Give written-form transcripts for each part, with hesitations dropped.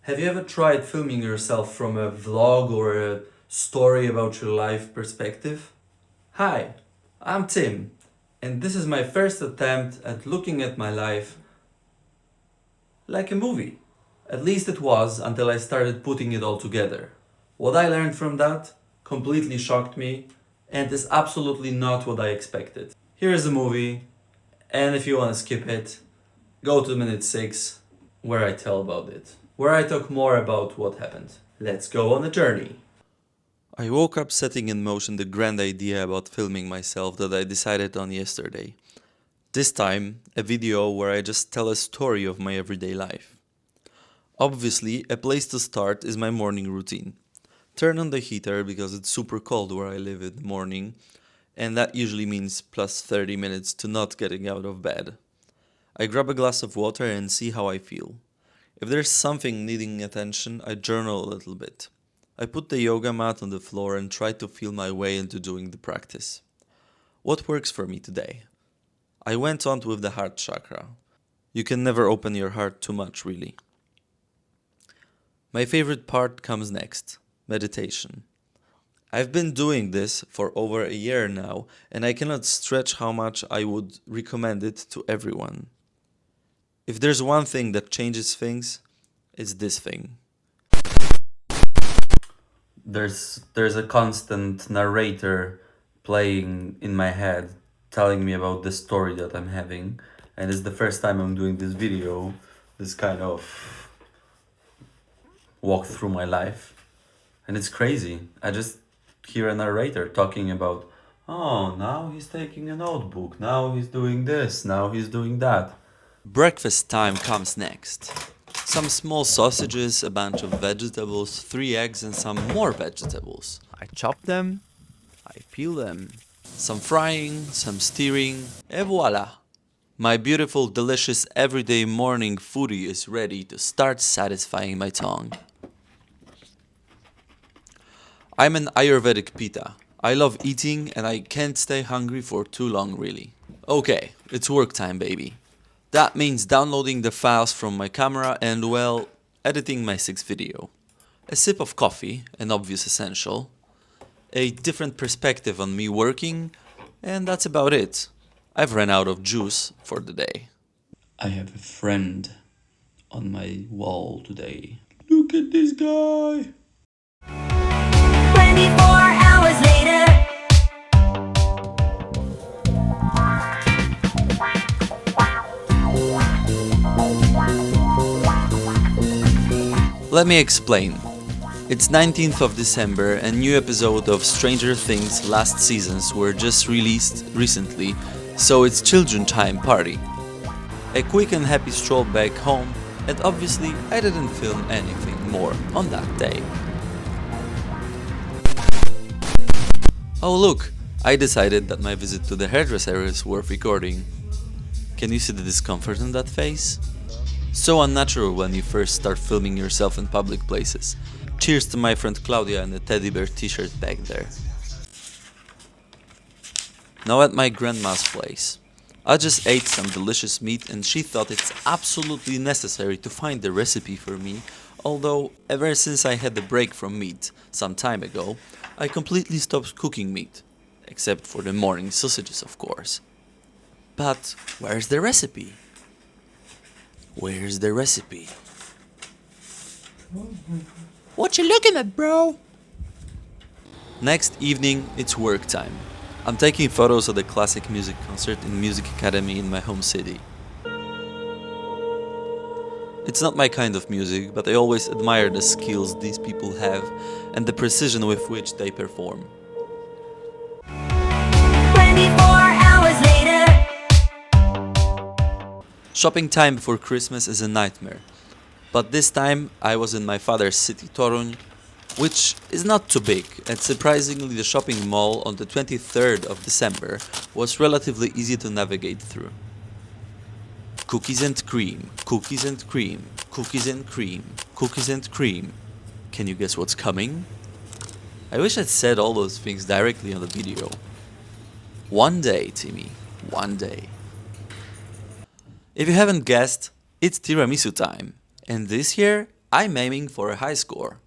Have you ever tried filming yourself from a vlog or a story about your life perspective? Hi, I'm Tim, and this is my first attempt at looking at my life like a movie. At least it was until I started putting it all together. What I learned from that completely shocked me and is absolutely not what I expected. Here is the movie, and if you want to skip it, go to minute 6 where I tell about it, where I talk more about what happened. Let's go on a journey. I woke up setting in motion the grand idea about filming myself that I decided on yesterday. This time, a video where I just tell a story of my everyday life. Obviously, a place to start is my morning routine. Turn on the heater because it's super cold where I live in the morning, and that usually means plus 30 minutes to not getting out of bed. I grab a glass of water and see how I feel. If there's something needing attention, I journal a little bit. I put the yoga mat on the floor and try to feel my way into doing the practice. What works for me today? I went on with the heart chakra. You can never open your heart too much, really. My favorite part comes next, meditation. I've been doing this for over a year now, and I cannot stretch how much I would recommend it to everyone. If there's one thing that changes things, it's this thing. There's a constant narrator playing in my head, telling me about the story that I'm having, and it's the first time I'm doing this video, this kind of walk through my life, and it's crazy. I just hear a narrator talking about, oh, now he's taking a notebook, now he's doing this, now he's doing that. Breakfast time comes next. Some small sausages, a bunch of vegetables, 3 eggs and some more vegetables. I chop them, I peel them. Some frying, some stirring, et voila! My beautiful, delicious, everyday morning foodie is ready to start satisfying my tongue. I'm an Ayurvedic Pitta. I love eating and I can't stay hungry for too long really. Okay, it's work time, baby. That means downloading the files from my camera and, well, editing my 6th video. A sip of coffee, an obvious essential. A different perspective on me working, and that's about it. I've run out of juice for the day. I have a friend on my wall today. Look at this guy! 24 hours later. Let me explain. It's 19th of December and new episode of Stranger Things last seasons were just released recently, so it's children time party. A quick and happy stroll back home, and obviously I didn't film anything more on that day. Oh look, I decided that my visit to the hairdresser is worth recording. Can you see the discomfort in that face? So unnatural when you first start filming yourself in public places. Cheers to my friend Claudia and the teddy bear t-shirt back there. Now at my grandma's place. I just ate some delicious meat and she thought it's absolutely necessary to find the recipe for me, although ever since I had the break from meat some time ago, I completely stopped cooking meat. Except for the morning sausages, of course. But where's the recipe? Where's the recipe? What you looking at, bro? Next evening, it's work time. I'm taking photos of the classic music concert in Music Academy in my home city. It's not my kind of music, but I always admire the skills these people have and the precision with which they perform. 24 hours later. Shopping time before Christmas is a nightmare. But this time I was in my father's city, Toruń, which is not too big, and surprisingly the shopping mall on the 23rd of December was relatively easy to navigate through. Cookies and cream, cookies and cream, cookies and cream, cookies and cream. Can you guess what's coming? I wish I'd said all those things directly on the video. One day, Timmy, one day. If you haven't guessed, it's tiramisu time. And this year, I'm aiming for a high score.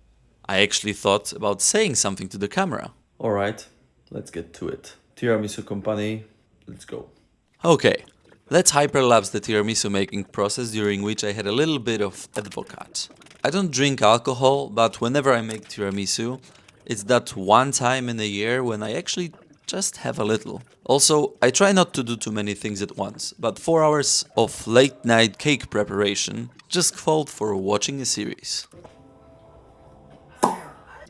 I actually thought about saying something to the camera. Alright, let's get to it. Tiramisu company, let's go. Okay, let's hyperlapse the tiramisu making process during which I had a little bit of advocat. I don't drink alcohol, but whenever I make tiramisu, it's that one time in a year when I actually just have a little. Also, I try not to do too many things at once, but 4 hours of late night cake preparation just called for watching a series.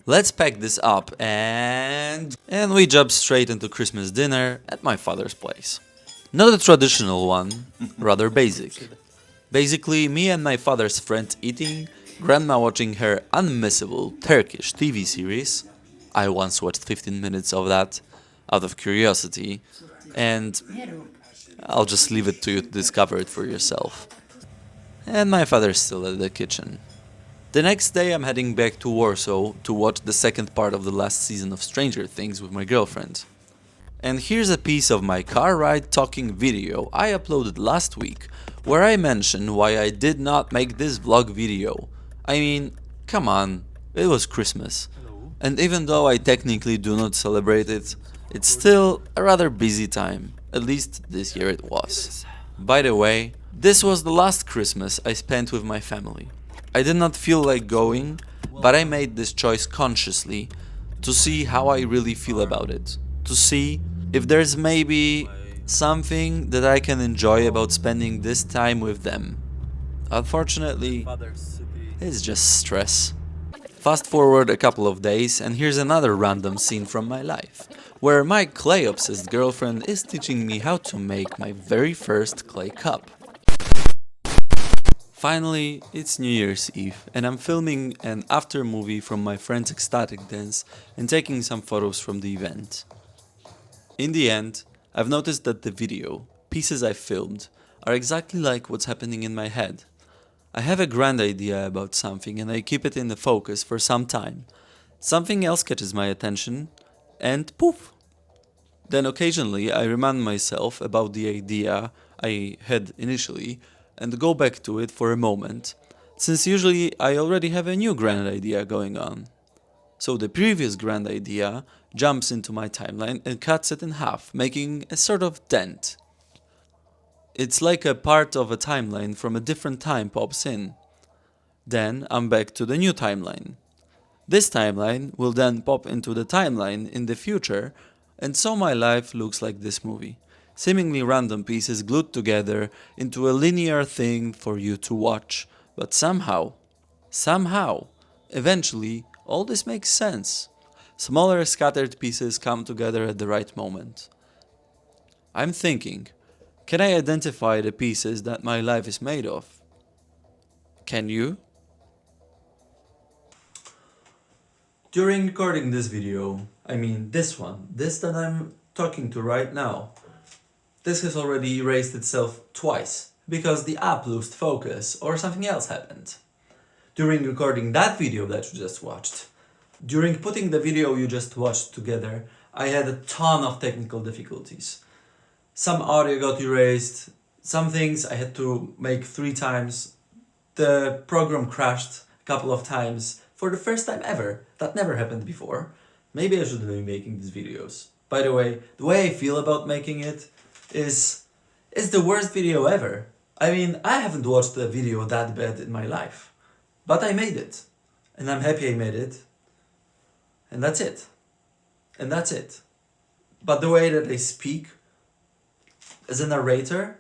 Let's pack this up and we jump straight into Christmas dinner at my father's place. Not a traditional one, rather basic. Basically, me and my father's friend eating, grandma watching her unmissable Turkish TV series. I once watched 15 minutes of that out of curiosity, and I'll just leave it to you to discover it for yourself. And my father's still at the kitchen. The next day I'm heading back to Warsaw to watch the second part of the last season of Stranger Things with my girlfriend. And here's a piece of my car ride talking video I uploaded last week, where I mention why I did not make this vlog video. I mean, come on, it was Christmas. And even though I technically do not celebrate it, it's still a rather busy time, at least this year it was. By the way, this was the last Christmas I spent with my family. I did not feel like going, but I made this choice consciously to see how I really feel about it. To see if there's maybe something that I can enjoy about spending this time with them. Unfortunately, it's just stress. Fast forward a couple of days and here's another random scene from my life, where my clay-obsessed girlfriend is teaching me how to make my very first clay cup. Finally, it's New Year's Eve and I'm filming an after movie from my friend's ecstatic dance and taking some photos from the event. In the end, I've noticed that the video, pieces I filmed, are exactly like what's happening in my head. I have a grand idea about something and I keep it in the focus for some time. Something else catches my attention and poof! Then occasionally I remind myself about the idea I had initially and go back to it for a moment, since usually I already have a new grand idea going on. So the previous grand idea jumps into my timeline and cuts it in half, making a sort of dent. It's like a part of a timeline from a different time pops in. Then I'm back to the new timeline. This timeline will then pop into the timeline in the future, and so my life looks like this movie. Seemingly random pieces glued together into a linear thing for you to watch, but somehow, eventually, all this makes sense. Smaller scattered pieces come together at the right moment. I'm thinking, can I identify the pieces that my life is made of? Can you? During recording this video, I mean this one, this that I'm talking to right now, this has already erased itself twice because the app lost focus or something else happened. During recording that video that you just watched, during putting the video you just watched together, I had a ton of technical difficulties. Some audio got erased, some things I had to make 3 times, the program crashed a couple of times for the first time ever. That never happened before. Maybe I shouldn't be making these videos. By the way I feel about making it is it's the worst video ever. I mean, I haven't watched a video that bad in my life. But I made it. And I'm happy I made it. And that's it. And that's it. But the way that I speak as a narrator,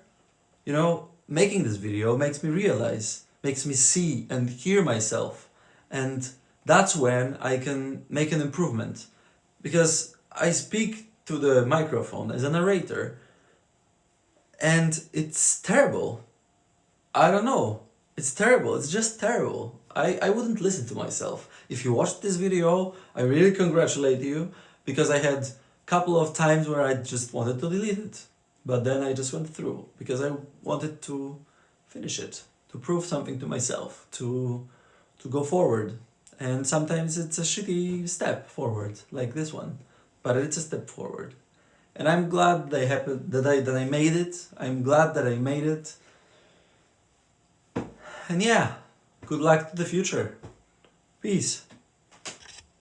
you know, making this video makes me realize, makes me see and hear myself. And that's when I can make an improvement. Because I speak to the microphone as a narrator. And it's terrible. I don't know. It's terrible. It's just terrible. I wouldn't listen to myself. If you watched this video, I really congratulate you because I had a couple of times where I just wanted to delete it. But then I just went through because I wanted to finish it, to prove something to myself, to go forward. And sometimes it's a shitty step forward, like this one. But it's a step forward. And I'm glad that I made it. I'm glad that I made it. And yeah, Good luck to the future. Peace.